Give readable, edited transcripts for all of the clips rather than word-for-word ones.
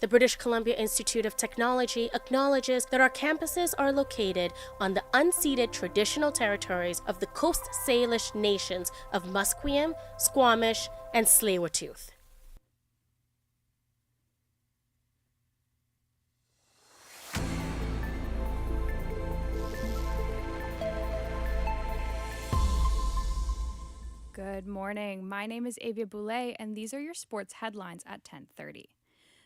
The British Columbia Institute of Technology acknowledges that our campuses are located on the unceded traditional territories of the Coast Salish nations of Musqueam, Squamish, and Tsleil-Waututh. Good morning. My name is Avia Boulay, and these are your sports headlines at 10:30.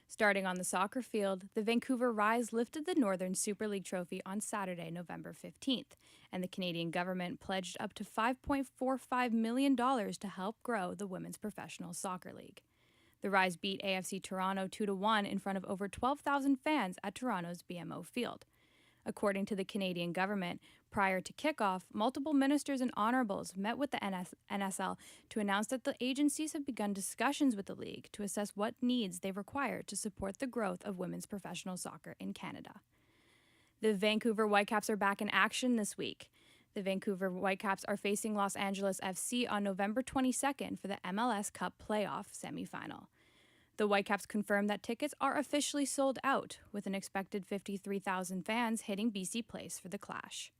Starting on the soccer field, the Vancouver Rise lifted the Northern Super League trophy on Saturday, November 15th, and the Canadian government pledged up to $5.45 million to help grow the Women's Professional Soccer League. The Rise beat AFC Toronto 2-1 in front of over 12,000 fans at Toronto's BMO Field. According to the Canadian government, prior to kickoff, multiple ministers and honorables met with the NSL to announce that the agencies have begun discussions with the league to assess what needs they require to support the growth of women's professional soccer in Canada. The Vancouver Whitecaps are back in action this week. The Vancouver Whitecaps are facing Los Angeles FC on November 22nd for the MLS Cup playoff semifinal. The Whitecaps confirmed that tickets are officially sold out, with an expected 53,000 fans hitting BC Place for the clash.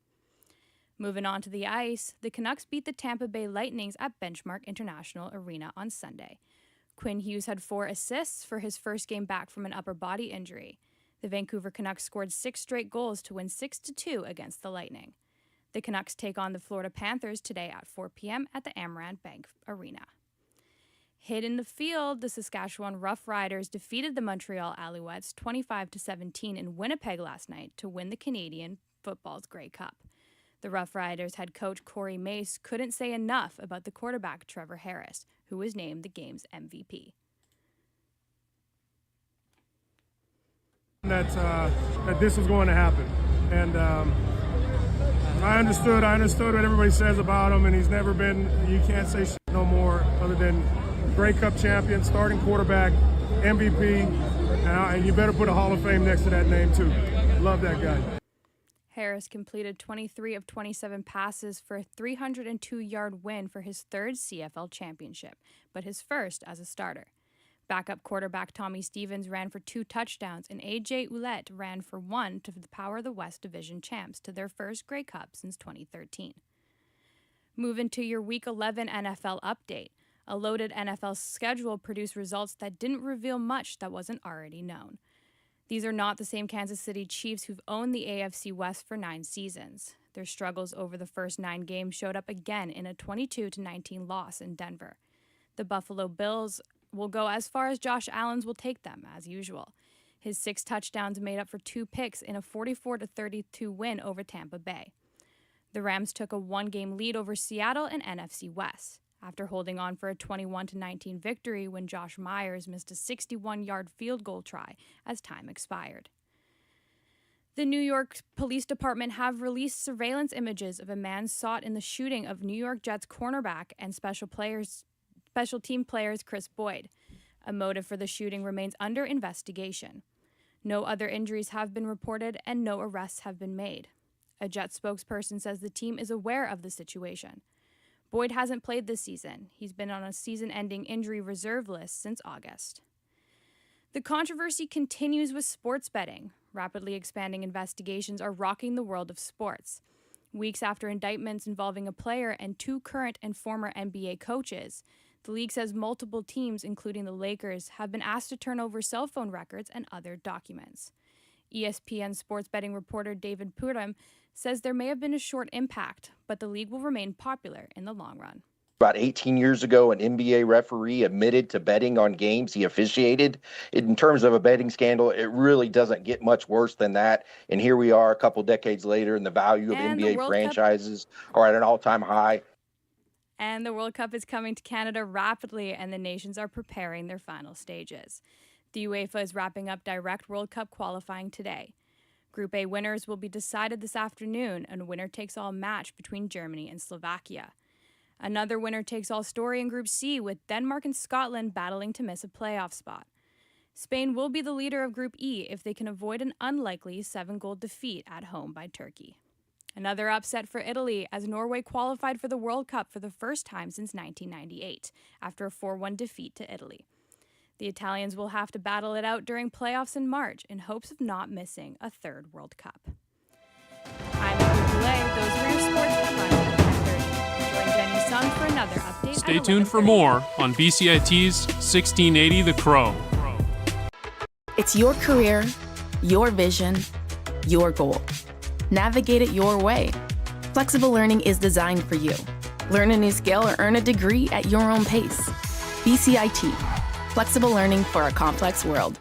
Moving on to the ice, the Canucks beat the Tampa Bay Lightnings at Benchmark International Arena on Sunday. Quinn Hughes had 4 assists for his first game back from an upper body injury. The Vancouver Canucks scored 6 straight goals to win 6-2 against the Lightning. The Canucks take on the Florida Panthers today at 4 p.m. at the Amerant Bank Arena. Hit in the field, the Saskatchewan Roughriders defeated the Montreal Alouettes 25-17 in Winnipeg last night to win the Canadian football's Grey Cup. The Roughriders head coach Corey Mace couldn't say enough about the quarterback Trevor Harris, who was named the game's MVP. That this was going to happen, and I understood what everybody says about him, and he's never been. You can't say shit no more other than Grey Cup champion, starting quarterback, MVP, and you better put a Hall of Fame next to that name too. Love that guy. Harris completed 23 of 27 passes for a 302-yard win for his 3rd CFL championship, but his first as a starter. Backup quarterback Tommy Stevens ran for 2 touchdowns, and A.J. Ouellette ran for 1 to power the West Division champs to their first Grey Cup since 2013. Moving to your Week 11 NFL update. A loaded NFL schedule produced results that didn't reveal much that wasn't already known. These are not the same Kansas City Chiefs who've owned the AFC West for 9 seasons. Their struggles over the first 9 games showed up again in a 22-19 loss in Denver. The Buffalo Bills will go as far as Josh Allen's will take them, as usual. His 6 touchdowns made up for 2 picks in a 44-32 win over Tampa Bay. The Rams took a 1-game lead over Seattle and NFC West, after holding on for a 21-19 victory when Josh Myers missed a 61-yard field goal try as time expired. The New York Police Department have released surveillance images of a man sought in the shooting of New York Jets cornerback and special team players Chris Boyd. A motive for the shooting remains under investigation. No other injuries have been reported and no arrests have been made. A Jets spokesperson says the team is aware of the situation. Boyd hasn't played this season. He's been on a season-ending injury reserve list since August. The controversy continues with sports betting. Rapidly expanding investigations are rocking the world of sports. Weeks after indictments involving a player and 2 current and former NBA coaches, the league says multiple teams, including the Lakers, have been asked to turn over cell phone records and other documents. ESPN sports betting reporter David Purim says there may have been a short impact, but the league will remain popular in the long run. About 18 years ago, an NBA referee admitted to betting on games he officiated. In terms of a betting scandal, it really doesn't get much worse than that. And here we are a couple decades later, and the value of NBA franchises are at an all-time high. And the World Cup is coming to Canada rapidly, and the nations are preparing their final stages. The UEFA is wrapping up direct World Cup qualifying today. Group A winners will be decided this afternoon, and a winner-takes-all match between Germany and Slovakia. Another winner-takes-all story in Group C, with Denmark and Scotland battling to miss a playoff spot. Spain will be the leader of Group E if they can avoid an unlikely 7-goal defeat at home by Turkey. Another upset for Italy, as Norway qualified for the World Cup for the first time since 1998, after a 4-1 defeat to Italy. The Italians will have to battle it out during playoffs in March in hopes of not missing a third World Cup. I'm Abby Boulay. Those were your sports headlines at 10:30. Join Jenny Sung for another update. Stay at tuned for 11:30. more on BCIT's 1680 The Crow. It's your career, your vision, your goal. Navigate it your way. Flexible learning is designed for you. Learn a new skill or earn a degree at your own pace. BCIT, flexible learning for a complex world.